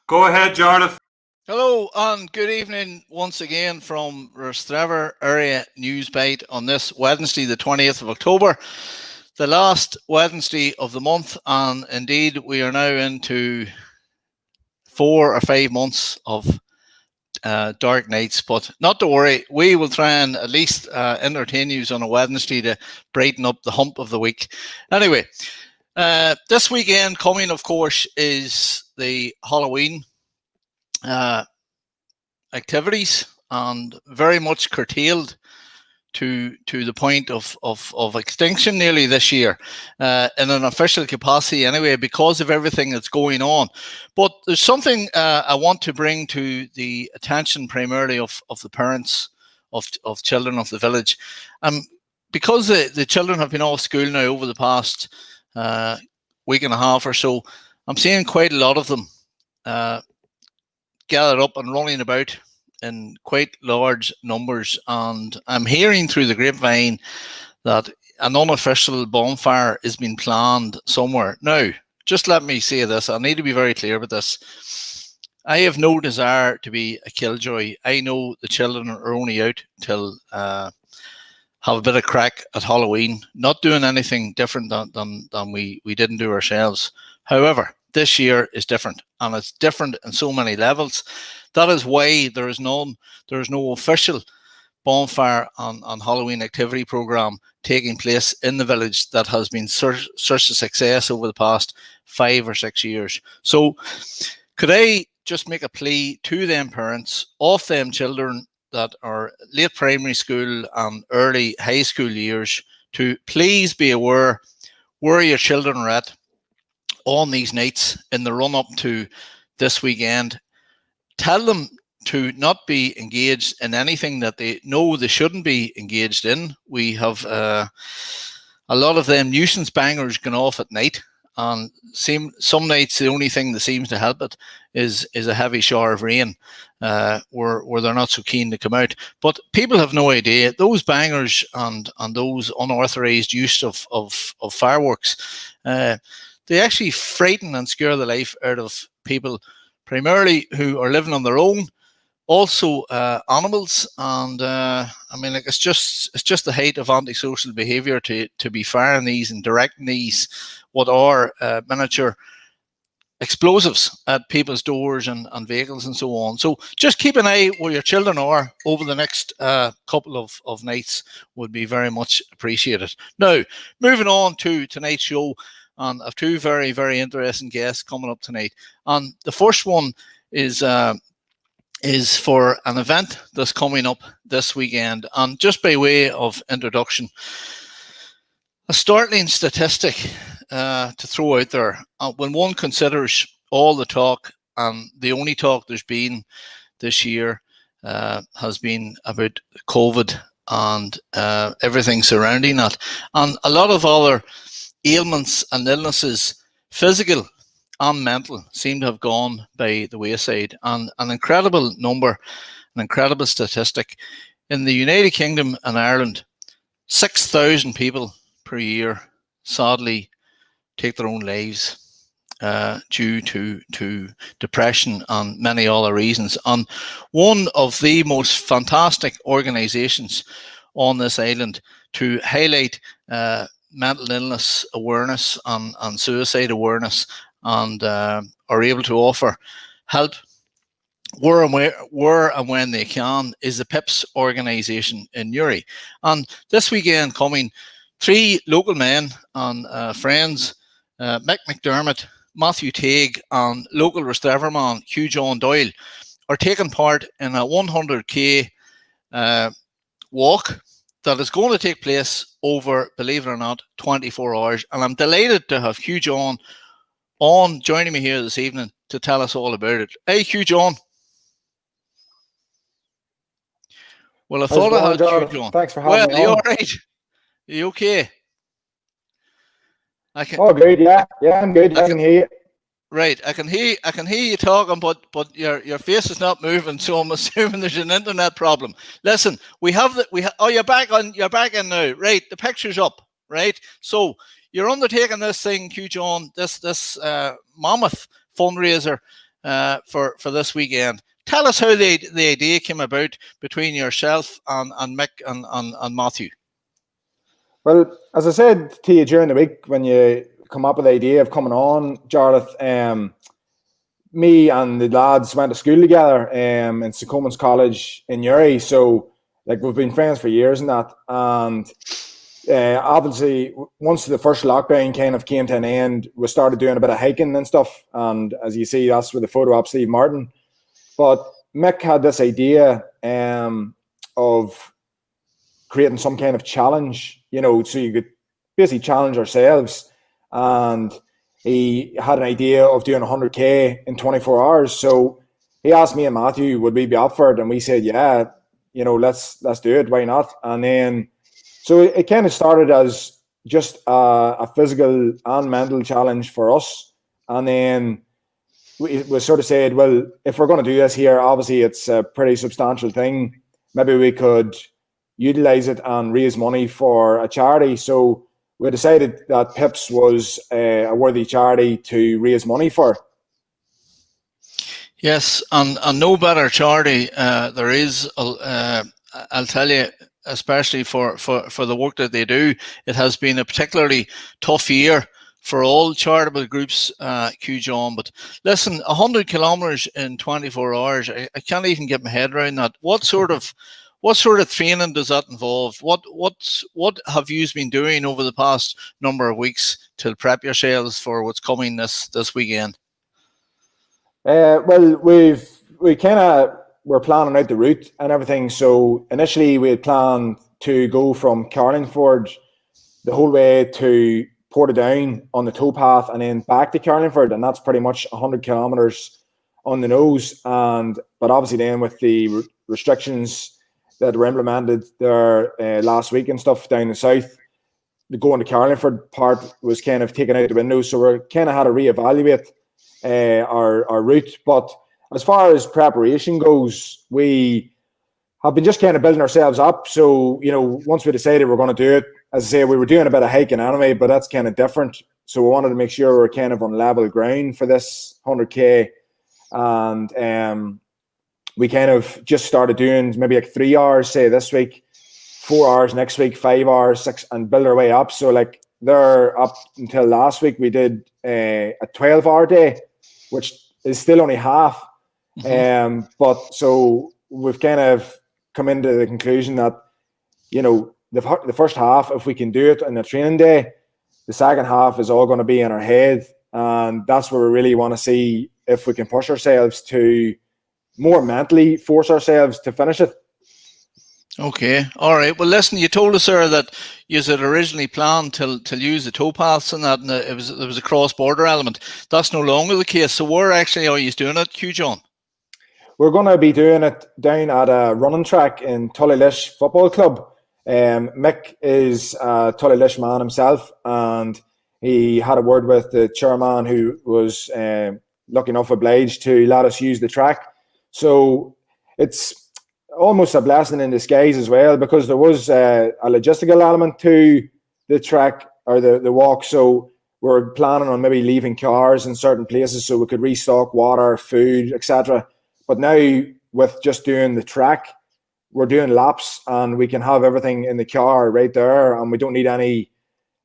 Go ahead, Jarlath. Hello and good evening once again from Rostrevor Area News Bite on this Wednesday, the 20th of October, the last Wednesday of the month, and indeed we are now into 4 or 5 months of dark nights. But not to worry, we will try and at least entertain you on a Wednesday to brighten up the hump of the week. Anyway, this weekend coming, of course, is the Halloween activities, and very much curtailed to the point of extinction nearly this year, in an official capacity anyway, because of everything that's going on. But there's something I want to bring to the attention primarily of the parents of children of the village. Because the children have been off school now over the past week and a half or so, I'm seeing quite a lot of them gathered up and running about in quite large numbers, and I'm hearing through the grapevine that an unofficial bonfire is being planned somewhere. Now, just let me say this, I need to be very clear about this. I have no desire to be a killjoy. I know the children are only out till have a bit of crack at Halloween, not doing anything different than we didn't do ourselves. However, this year is different, and it's different in so many levels. That is why there is no official bonfire on Halloween activity program taking place in the village that has been such a success over the past 5 or 6 years. So could I just make a plea to them parents of them children that are late primary school and early high school years to please be aware where your children are at on these nights in the run up to this weekend. Tell them to not be engaged in anything that they know they shouldn't be engaged in. We have a lot of them nuisance bangers going off at night, and some nights the only thing that seems to help it is a heavy shower of rain, where they're not so keen to come out. But people have no idea those bangers and those unauthorized use of fireworks. They actually frighten and scare the life out of people, primarily who are living on their own, also animals, and I mean, like, it's just the height of antisocial behaviour to be firing these and directing these what are miniature explosives at people's doors and vehicles and so on. So just keep an eye where your children are over the next couple of nights would be very much appreciated. Now, moving on to tonight's show, and I have two very, very interesting guests coming up tonight. And the first one is for an event that's coming up this weekend. And just by way of introduction, a startling statistic to throw out there. When one considers all the talk, and the only talk there's been this year has been about COVID and everything surrounding that, and a lot of other ailments and illnesses, physical and mental, seem to have gone by the wayside. And an incredible number, an incredible statistic. In the United Kingdom and Ireland, 6,000 people per year sadly take their own lives due to depression and many other reasons. And one of the most fantastic organisations on this island to highlight mental illness awareness and suicide awareness, and are able to offer help where and when they can, is the PIPS organisation in Newry. And this weekend coming, 3 local men and friends, Mick McDermott, Matthew Tague, and local Rostrevor man Hugh Doyle, are taking part in a 100k walk that is going to take place over, believe it or not, 24 hours. And I'm delighted to have Hugh John on joining me here this evening to tell us all about it. Hey, Hugh John. Well, I thought I had Hugh John. Thanks for having me on. Well, you all right? Are you okay? Oh, good. Yeah, I'm good. I can hear you. Right, I can hear you talking, but your face is not moving, so I'm assuming there's an internet problem. Listen, oh, you're back in now. Right, the picture's up. Right, so you're undertaking this thing, Hugh John, this mammoth fundraiser for this weekend. Tell us how the idea came about between yourself and Mick and Matthew. Well, as I said to you during the week, when you come up with the idea of coming on, Jarlath, me and the lads went to school together in St. Coleman's College in Uri. So, like, we've been friends for years and that. And obviously, once the first lockdown kind of came to an end, we started doing a bit of hiking and stuff. And as you see, that's with the photo of Steve Martin. But Mick had this idea of creating some kind of challenge, so you could basically challenge ourselves. And he had an idea of doing 100K in 24 hours. So he asked me and Matthew, would we be up for it? And we said, yeah, let's do it. Why not? And then, so it kind of started as just a physical and mental challenge for us. And then we sort of said, well, if we're going to do this here, obviously it's a pretty substantial thing. Maybe we could utilize it and raise money for a charity. So we decided that Pips was a worthy charity to raise money for. Yes, and no better charity there is. I'll tell you, especially for the work that they do. It has been a particularly tough year for all charitable groups, Hugh John. But listen, 100 kilometres in 24 hours, I can't even get my head around that. What sort of training does that involve? What have you been doing over the past number of weeks to prep yourselves for what's coming this weekend? Well, we're planning out the route and everything. So initially we had planned to go from Carlingford the whole way to Portadown on the towpath and then back to Carlingford, and that's pretty much 100 kilometres on the nose. But obviously then with the restrictions that were implemented there last week and stuff down the south, the going to Carlingford part was kind of taken out the window. So we're kind of had to reevaluate our route. But as far as preparation goes, we have been just kind of building ourselves up. So, once we decided we're going to do it, as I say, we were doing a bit of hiking anyway, but that's kind of different. So we wanted to make sure we're kind of on level ground for this 100K. And we kind of just started doing maybe like 3 hours, say this week, 4 hours next week, 5 hours, 6, and build our way up. So like there up until last week, we did a 12-hour day, which is still only half. Mm-hmm. But so we've kind of come into the conclusion that, the first half, if we can do it in a training day, the second half is all going to be in our head. And that's where we really want to see if we can push ourselves to more mentally force ourselves to finish it. Okay, all right. Well, listen, you told us, sir, that you had originally planned to use the towpaths and that, and there was a cross-border element. That's no longer the case. So where actually are you doing it, Hugh John? We're going to be doing it down at a running track in Tullylish Football Club. Mick is a Tullylish man himself, and he had a word with the chairman, who was lucky enough obliged to let us use the track. So it's almost a blessing in disguise as well, because there was a logistical element to the track or the walk. So we're planning on maybe leaving cars in certain places so we could restock water, food, etc. But now with just doing the track, we're doing laps and we can have everything in the car right there, and we don't need any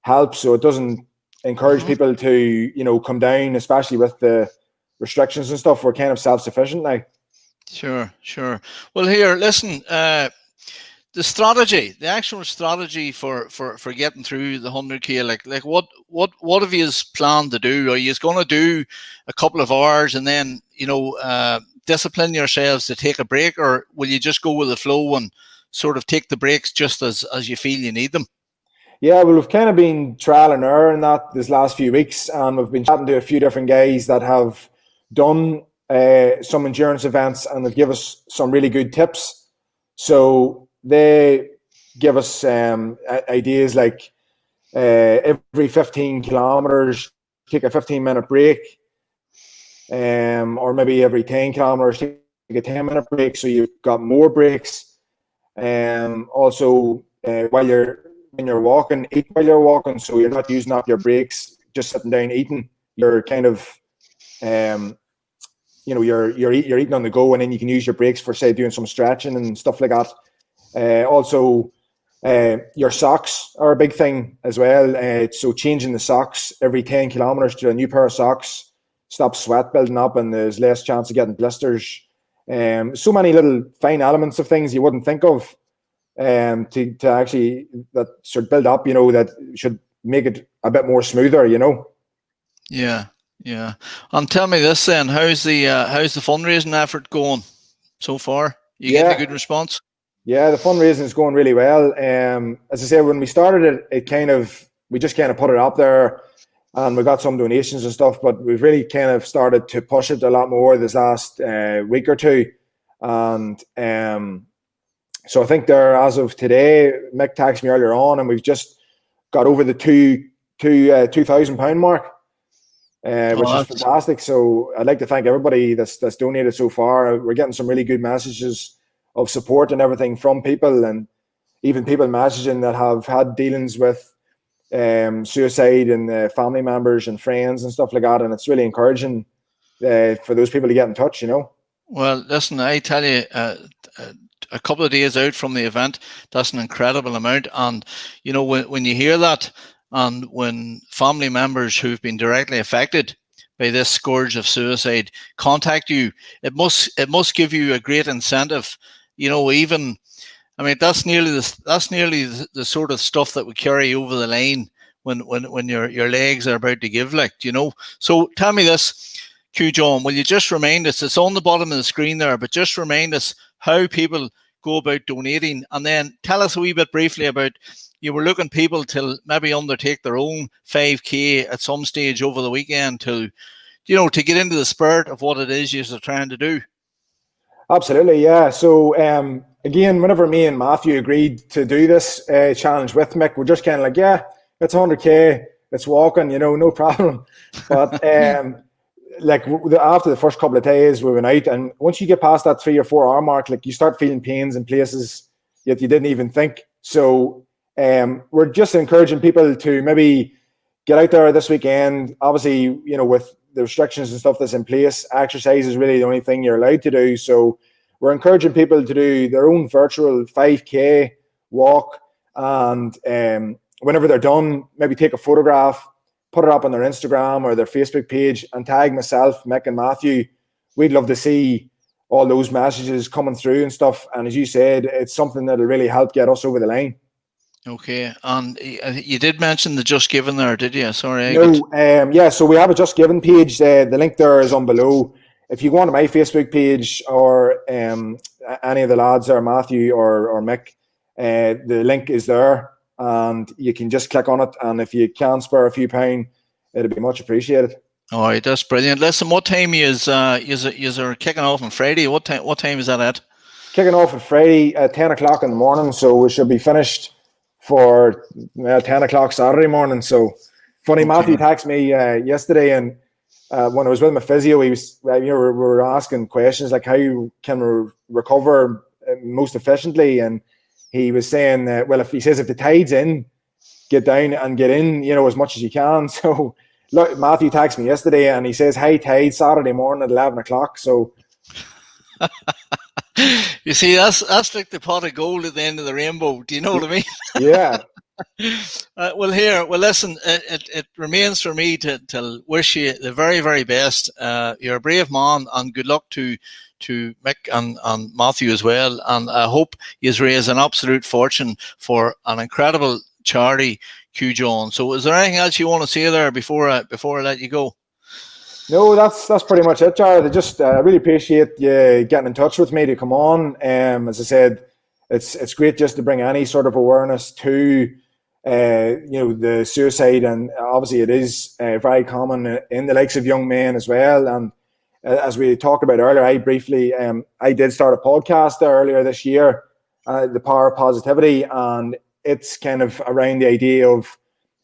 help. So it doesn't encourage people to, come down, especially with the restrictions and stuff. We're kind of self-sufficient now. Sure. Well, here, listen, the actual strategy for getting through the 100K, like what have you planned to do? Are you going to do a couple of hours and then, discipline yourselves to take a break, or will you just go with the flow and sort of take the breaks just as you feel you need them? Yeah, well, we've kind of been trial and error in that this last few weeks, and we've been chatting to a few different guys that have done some endurance events, and they've given us some really good tips. So they give us ideas like every 15 kilometers, take a 15-minute break, or maybe every 10 kilometers, take a 10-minute break, so you've got more breaks. Also, when you're walking, eat while you're walking, so you're not using up your breaks just sitting down eating. You're kind of you're eating on the go, and then you can use your breaks for, say, doing some stretching and stuff like that. Also, your socks are a big thing as well. So changing the socks every 10 kilometers to a new pair of socks stops sweat building up, and there's less chance of getting blisters. So many little fine elements of things you wouldn't think of to actually that should build up, that should make it a bit more smoother, Yeah. And tell me this then, how's the fundraising effort going so far? You getting a good response? Yeah, the fundraising is going really well. As I say, when we started it, we just kind of put it up there, and we got some donations and stuff, but we've really kind of started to push it a lot more this last week or two. And so I think there, as of today, Mick texted me earlier on, and we've just got over the £2,000 mark, which is fantastic. So I'd like to thank everybody that's donated so far. We're getting some really good messages of support and everything from people, and even people messaging that have had dealings with suicide and family members and friends and stuff like that. And it's really encouraging for those people to get in touch, Well, listen, I tell you, a couple of days out from the event, that's an incredible amount. And, when you hear that, and when family members who've been directly affected by this scourge of suicide contact you, it must give you a great incentive. Even, I mean, that's nearly the sort of stuff that we carry over the line when your legs are about to give, So tell me this, Q John, will you just remind us, it's on the bottom of the screen there, but just remind us how people go about donating, and then tell us a wee bit briefly about, you were looking people to maybe undertake their own 5K at some stage over the weekend to get into the spirit of what it is you're trying to do. Absolutely, yeah. So again, whenever me and Matthew agreed to do this challenge with Mick, we're just kind of like, yeah, it's 100K, it's walking, no problem. But after the first couple of days, we went out, and once you get past that 3 or 4 hour mark, you start feeling pains in places yet you didn't even think. So we're just encouraging people to maybe get out there this weekend. Obviously, with the restrictions and stuff that's in place, exercise is really the only thing you're allowed to do. So we're encouraging people to do their own virtual 5K walk, and whenever they're done, maybe take a photograph, put it up on their Instagram or their Facebook page, and tag myself, Mick, and Matthew. We'd love to see all those messages coming through and stuff. And as you said, it's something that'll really help get us over the line. Okay, and you did mention the Just Giving there, did you? Sorry. Yeah, so we have a Just Giving page. The link there is on below. If you go on my Facebook page, or any of the lads there, Matthew or Mick, the link is there, and you can just click on it. And if you can spare a few pound, it'd be much appreciated. All right, that's brilliant. Listen, what time is kicking off on Friday? What time is that at? Kicking off on Friday at 10 o'clock in the morning, so we should be finished for 10 o'clock Saturday morning. So funny, okay. Matthew texted me yesterday, and when I was with my physio, we were asking questions like, how can we recover most efficiently? And he was saying, if the tide's in, get down and get in, as much as you can. So look, Matthew texted me yesterday, and he says, high tide Saturday morning at 11 o'clock. So you see, that's like the pot of gold at the end of the rainbow. Do you know what I mean? Yeah. Well, listen, it remains for me to wish you the very, very best. You're a brave man, and good luck to Mick and Matthew as well. And I hope you raise an absolute fortune for an incredible charity, Q John. So is there anything else you want to say there before I let you go? No, that's pretty much it, Jarlath. I just really appreciate you getting in touch with me to come on. As I said, it's great just to bring any sort of awareness to the suicide, and obviously it is very common in the likes of young men as well. And as we talked about earlier, I did start a podcast there earlier this year, The Power of Positivity, and it's kind of around the idea of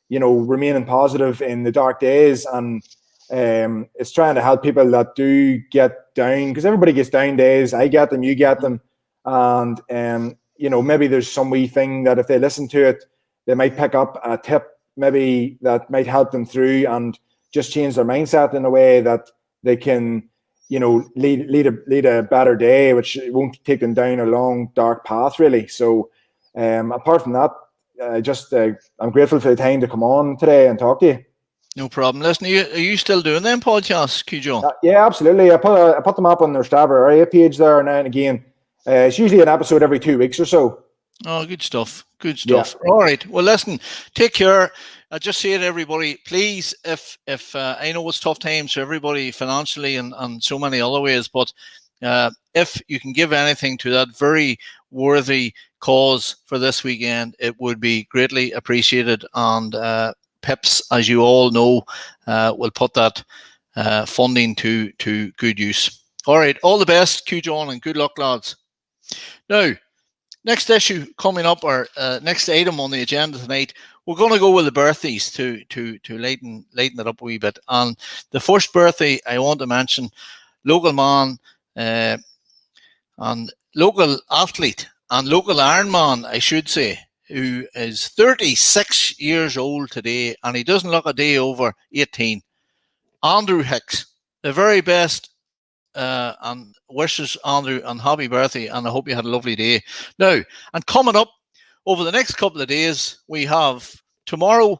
remaining positive in the dark days, and it's trying to help people that do get down, because everybody gets down days. I get them, you get them, and maybe there's some wee thing that if they listen to it, they might pick up a tip maybe that might help them through and just change their mindset in a way that they can lead a better day, which won't take them down a long dark path really. So apart from that, I'm grateful for the time to come on today and talk to you. No problem. Listen, are you still doing them podcasts, Hugh John? Yeah, absolutely. I put them up on the Rostrevor area page there now and again. It's usually an episode every 2 weeks or so. Oh, good stuff. Good stuff. Yeah. All right. Well, listen, take care. I just say to everybody, please, if I know it's tough times for everybody financially and so many other ways, but if you can give anything to that very worthy cause for this weekend, it would be greatly appreciated. And Pips, as you all know, will put that funding to good use. All right. All the best, Hugh John, and good luck, lads. Now, next issue coming up, or next item on the agenda tonight, we're going to go with the birthdays to lighten it up a wee bit. And the first birthday I want to mention, local man and local athlete and local Ironman, I should say, who is 36 years old today, and he doesn't look a day over 18. Andrew Hicks, the very best. And wishes Andrew and happy birthday, and I hope you had a lovely day. Now, and coming up over the next couple of days, we have tomorrow,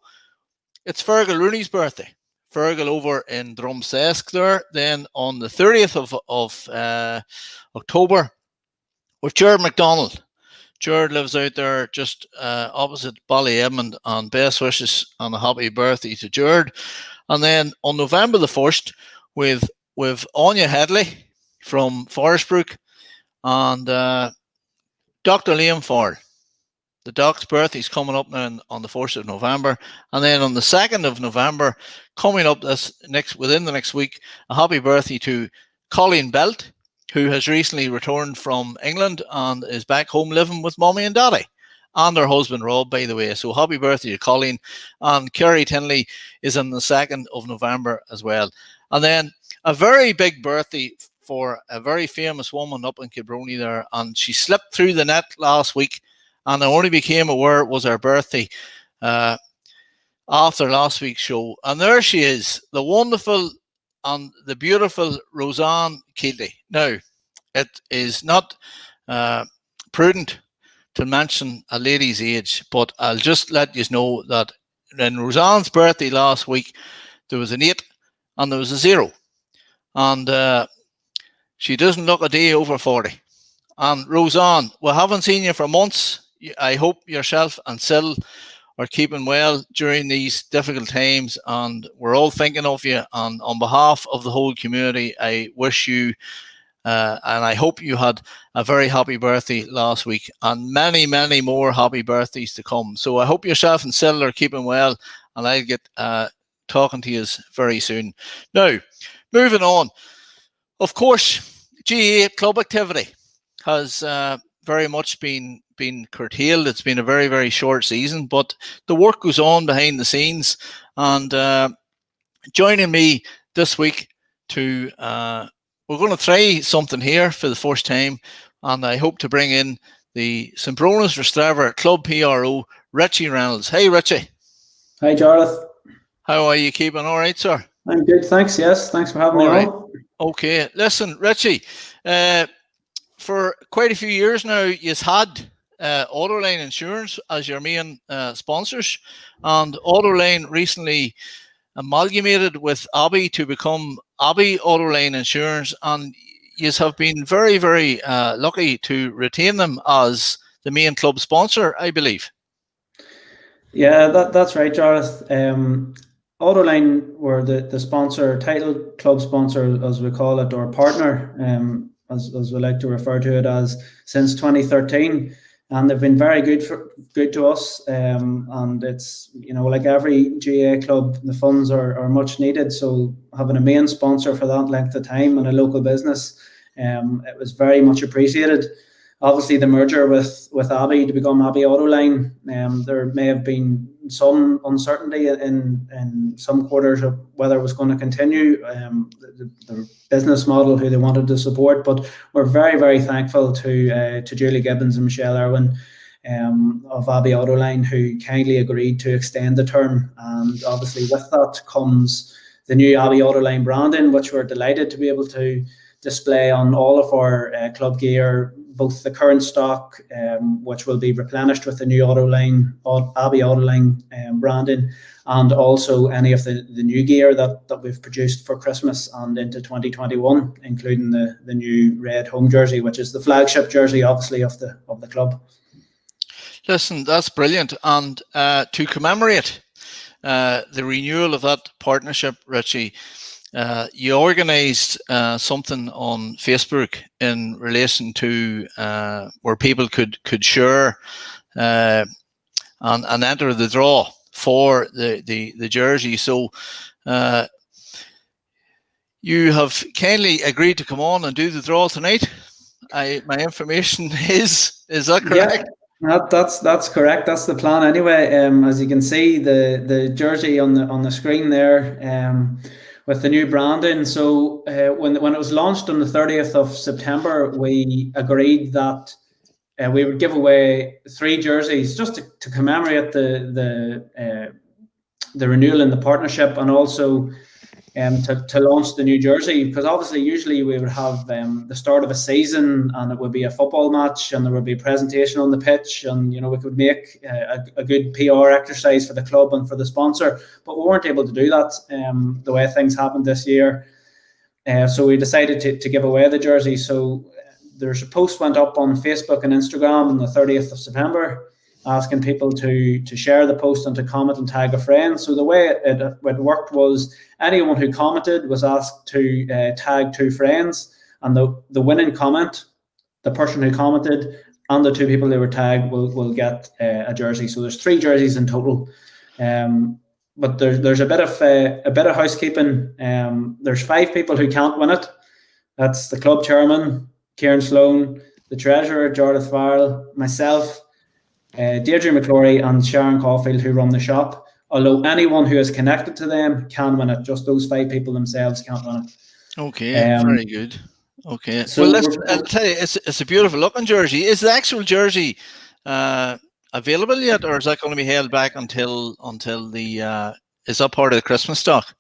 it's Fergal Rooney's birthday. Fergal over in Drumsesk there. Then on the 30th of October, with Jared McDonald. Jared lives out there just opposite Ballyedmond, and best wishes and a happy birthday to Jared. And then on November the 1st, with Anya Headley from Forestbrook and Dr. Liam Ford. The doc's birthday is coming up now on the 1st of November. And then on the 2nd of November, coming up within the next week, a happy birthday to Colleen Belt, who has recently returned from England and is back home living with mommy and daddy. And her husband, Rob, by the way. So happy birthday to Colleen. And Kerry Tinley is on the 2nd of November as well. And then a very big birthday for a very famous woman up in Kilbrony there, and she slipped through the net last week, and I only became aware it was her birthday after last week's show. And there she is, the wonderful and the beautiful Roseanne Keelty. Now, it is not prudent to mention a lady's age, but I'll just let you know that in Roseanne's birthday last week, there was an 8 and there was a 0. And she doesn't look a day over 40. And Roseanne, we haven't seen you for months. I hope yourself and Sil are keeping well during these difficult times, and we're all thinking of you. And on behalf of the whole community, I wish you and I hope you had a very happy birthday last week, and many, many more happy birthdays to come. So I hope yourself and Sil are keeping well, and I'll get talking to you very soon. Now, moving on. Of course, GAA club activity has very much been curtailed. It's been a very, very short season, but the work goes on behind the scenes. And joining me this week we're going to try something here for the first time, and I hope to bring in the St. Bronagh Rostrevor Club PRO, Richie Reynolds. Hey, Richie. Hi, Jarlath. How are you keeping? All right, sir? I'm good, thanks. Yes, thanks for having me on. Okay, listen, Richie, for quite a few years now, you've had Autoline Insurance as your main sponsors, and Autoline recently amalgamated with Abbey to become Abbey Autoline Insurance, and you have been very, very lucky to retain them as the main club sponsor, I believe. Yeah, that's right, Jarlath. Autoline were the sponsor, title club sponsor, as we call it, or partner, as we like to refer to it as, since 2013, and they've been very good to us. And it's, like every GAA club, the funds are much needed. So having a main sponsor for that length of time and a local business, it was very much appreciated. Obviously, the merger with Abbey to become Abbey Autoline, there may have been some uncertainty in some quarters of whether it was going to continue, the business model, who they wanted to support. But we're very, very thankful to Julie Gibbons and Michelle Irwin of Abbey Autoline, who kindly agreed to extend the term. And obviously with that comes new Abbey Autoline branding, which we're delighted to be able to display on all of our club gear, both the current stock, which will be replenished with the new Abbey Autoline branding, and also any of the new gear that we've produced for Christmas and into 2021, including the new red home jersey, which is the flagship jersey, obviously, of the club. Listen, that's brilliant. And to commemorate the renewal of that partnership, Richie, you organised something on Facebook in relation to where people could share and enter the draw for the jersey. So you have kindly agreed to come on and do the draw tonight. My information is that correct? Yeah, that's correct. That's the plan anyway. As you can see, the jersey on the screen there, with the new branding. So when it was launched on the 30th of September, we agreed that we would give away 3 jerseys just to commemorate the renewal in the partnership, and also to launch the new jersey, because obviously usually we would have the start of a season and it would be a football match and there would be a presentation on the pitch, and we could make a good PR exercise for the club and for the sponsor, but we weren't able to do that the way things happened this year. So we decided to give away the jersey. So there's a post went up on Facebook and Instagram on the 30th of September asking people to share the post and to comment and tag a friend. So the way it worked was anyone who commented was asked to tag 2 friends, and the winning comment, the person who commented and the 2 people they were tagged will get a jersey. So there's 3 jerseys in total. But there's a bit of housekeeping. There's 5 people who can't win it. That's the club chairman, Kieran Sloan, the treasurer, Jarlath, myself, Deirdre McClory and Sharon Caulfield, who run the shop. Although anyone who is connected to them can win it, just those 5 people themselves can't win it. Okay, very good. Okay, so well, I'll tell you, it's a beautiful looking jersey. Is the actual jersey available yet, or is that going to be held back until the is that part of the Christmas stock?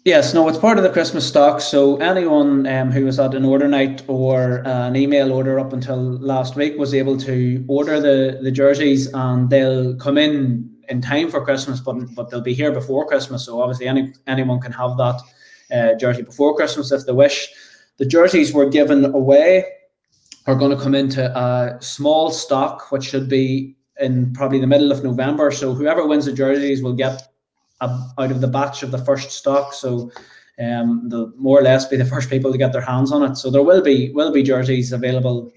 Yes, no, it's part of the Christmas stock. So anyone who was at an order night or an email order up until last week was able to order the jerseys, and they'll come in time for Christmas, but they'll be here before Christmas. So obviously anyone can have that jersey before Christmas if they wish. The jerseys we're giving away are going to come into a small stock, which should be in probably the middle of November. So whoever wins the jerseys will get out of the batch of the first stock, so they'll more or less be the first people to get their hands on it. So there will be jerseys available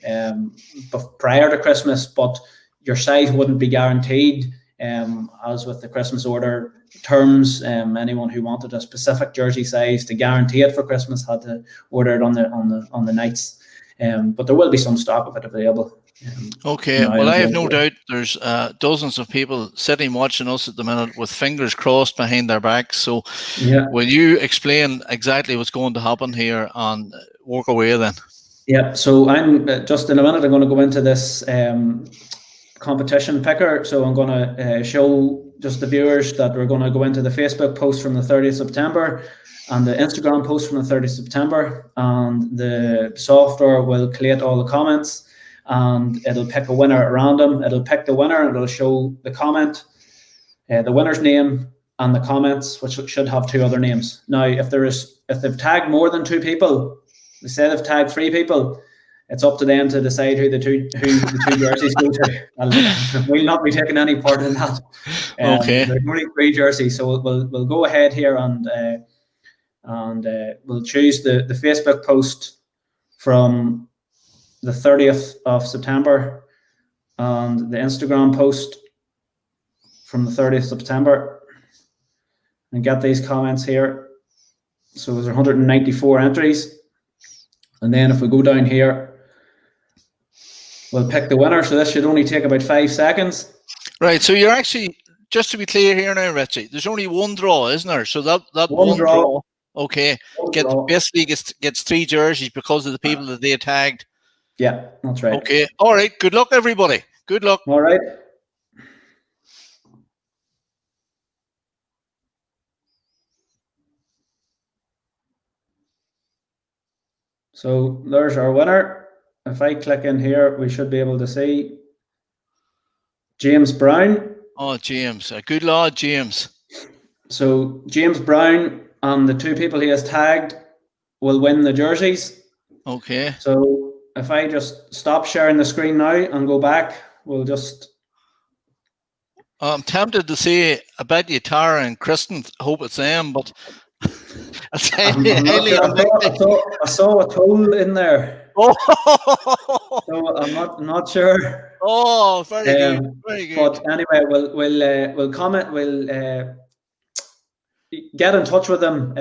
prior to Christmas, but your size wouldn't be guaranteed. As with the Christmas order terms, anyone who wanted a specific jersey size to guarantee it for Christmas had to order it on the nights. But there will be some stock of it available. Okay, well, I have no doubt there's dozens of people sitting watching us at the minute with fingers crossed behind their backs. So will you explain exactly what's going to happen here and work away then? Yeah, so I'm just in a minute I'm going to go into this competition picker. So I'm going to show just the viewers that we're going to go into the Facebook post from the 30th of September and the Instagram post from the 30th of September, and the software will collate all the comments and it'll pick a winner at random. It'll pick the winner and it'll show the comment, the winner's name and the comments, which should have 2 other names. Now, if they've tagged more than 2 people, they say they've tagged 3 people, it's up to them to decide who the two jerseys go to. We'll not be taking any part in that. Okay. There's only 3 jerseys, so we'll go ahead here and we'll choose the Facebook post from the 30th of September and the Instagram post from the 30th of September, and get these comments here. So there's 194 entries, and then if we go down here, we'll pick the winner. So this should only take about 5 seconds. Right. So you're actually, just to be clear here now, Richie, there's only one draw, isn't there? So that one draw. Okay. Basically gets 3 jerseys because of the people that they tagged. Yeah, that's right. Okay. All right. Good luck, everybody. Good luck. All right. So there's our winner. If I click in here, we should be able to see James Brown. Oh, James, a good lad, James. So James Brown and the 2 people he has tagged will win the jerseys. Okay. So if I just stop sharing the screen now and go back, we'll just... I'm tempted to say, I bet you Tara and Kristen hope it's them, but it's highly unlikely. I saw a toll in there. Oh, So I'm not sure. oh, very good, very good. But anyway, we'll comment. We'll get in touch with them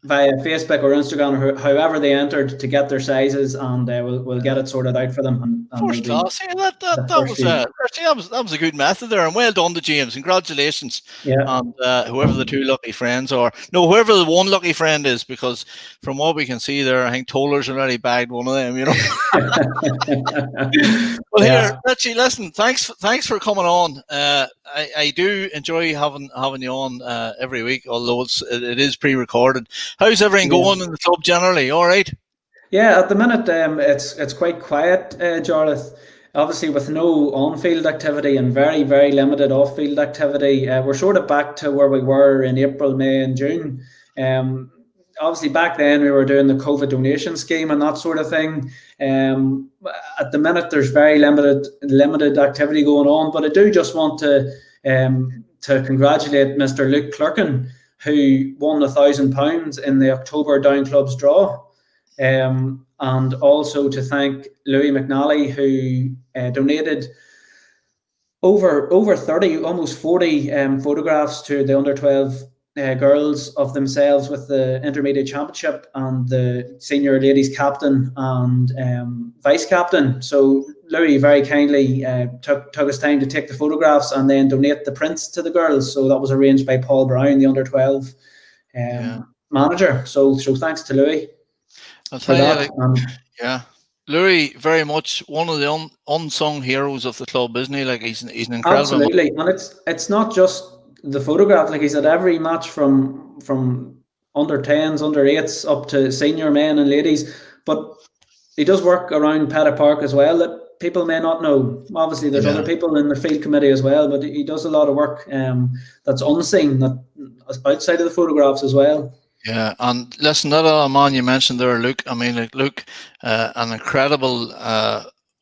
via Facebook or Instagram or however they entered to get their sizes, and we'll get it sorted out for them. And First class. Yeah, that was a good method there, and well done to James. Congratulations. Yeah. And whoever the 2 lucky friends are, no, whoever the 1 lucky friend is, because from what we can see there, I think Toller's already bagged one of them. You know. Well, here, Richie, listen. Thanks for coming on. I do enjoy having you on every week, although it is pre-recorded. How's everything going in the club generally? All right. Yeah, at the minute it's quite quiet, Jarlath. Obviously, with no on-field activity and very, very limited off-field activity, we're sort of back to where we were in April, May, and June. Obviously, back then we were doing the COVID donation scheme and that sort of thing. At the minute, there's very limited activity going on, but I do just want to congratulate Mr. Luke Clerkin, who won £1,000 in the October Down Club's draw. And also to thank Louis McNally, who donated over 30, almost 40 photographs to the under-12 girls of themselves with the Intermediate Championship and the senior ladies captain and vice captain. So Louis very kindly took his time to take the photographs and then donate the prints to the girls. So that was arranged by Paul Brown, the under-12 manager. So thanks to Louis. I'll tell you, Louis, very much one of the unsung heroes of the club, isn't he? Like he's an incredible. Absolutely, and it's not just the photograph. Like he's at every match from under 10s, under 8s up to senior men and ladies. But he does work around Pettit Park as well that people may not know. Obviously, there's other people in the field committee as well, but he does a lot of work that's unseen, that outside of the photographs as well. Yeah, and listen, that other man you mentioned there, Luke. I mean, Luke, an incredible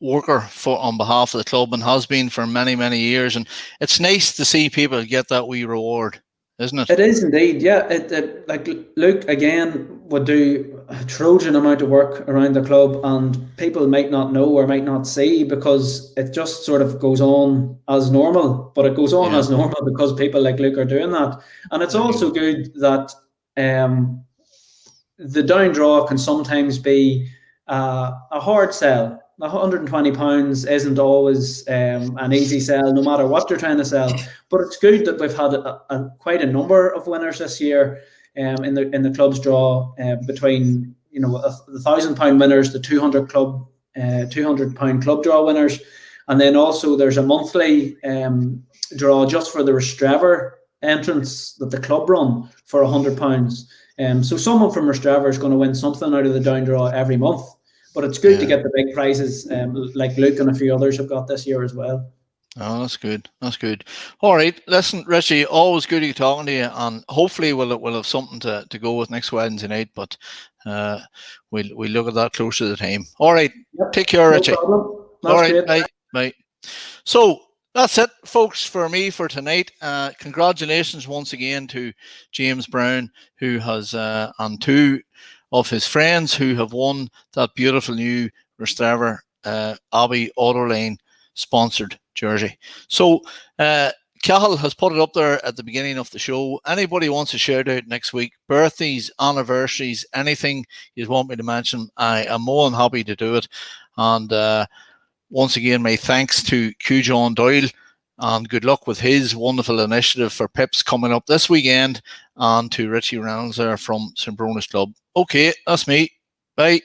worker on behalf of the club and has been for many, many years. And it's nice to see people get that wee reward, isn't it? It is indeed, yeah. Like Luke again would do a Trojan amount of work around the club, and people might not know or might not see because it just sort of goes on as normal. But it goes on as normal because people like Luke are doing that, and it's also good that. The down draw can sometimes be a hard sell. £120 isn't always an easy sell, no matter what you're trying to sell. But it's good that we've had quite a number of winners this year in the club's draw, between the £1,000 winners, the £200 club draw winners, and then also there's a monthly draw just for the Rostrevor entrance that the club run for £100. So someone from Rostrevor is going to win something out of the down draw every month. But it's good to get the big prizes, like Luke and a few others have got this year as well. Oh, that's good. That's good. All right. Listen, Richie, always good to be talking to you, and hopefully we'll have something to go with next Wednesday night. But we'll look at that closer to the time. All right. Yep. Take care, Richie. All right. Bye. Bye. So that's it, folks, for me for tonight. Congratulations once again to James Brown, who has and 2 of his friends who have won that beautiful new Rostrevor Abbey Autoline sponsored jersey. So Cahill has put it up there at the beginning of the show. Anybody wants a shout out next week, birthdays, anniversaries, anything you want me to mention, I am more than happy to do it. And once again, my thanks to Hugh Doyle, and good luck with his wonderful initiative for Pips coming up this weekend, and to Richie Reynolds there from St. Bronus Club. Okay, that's me. Bye.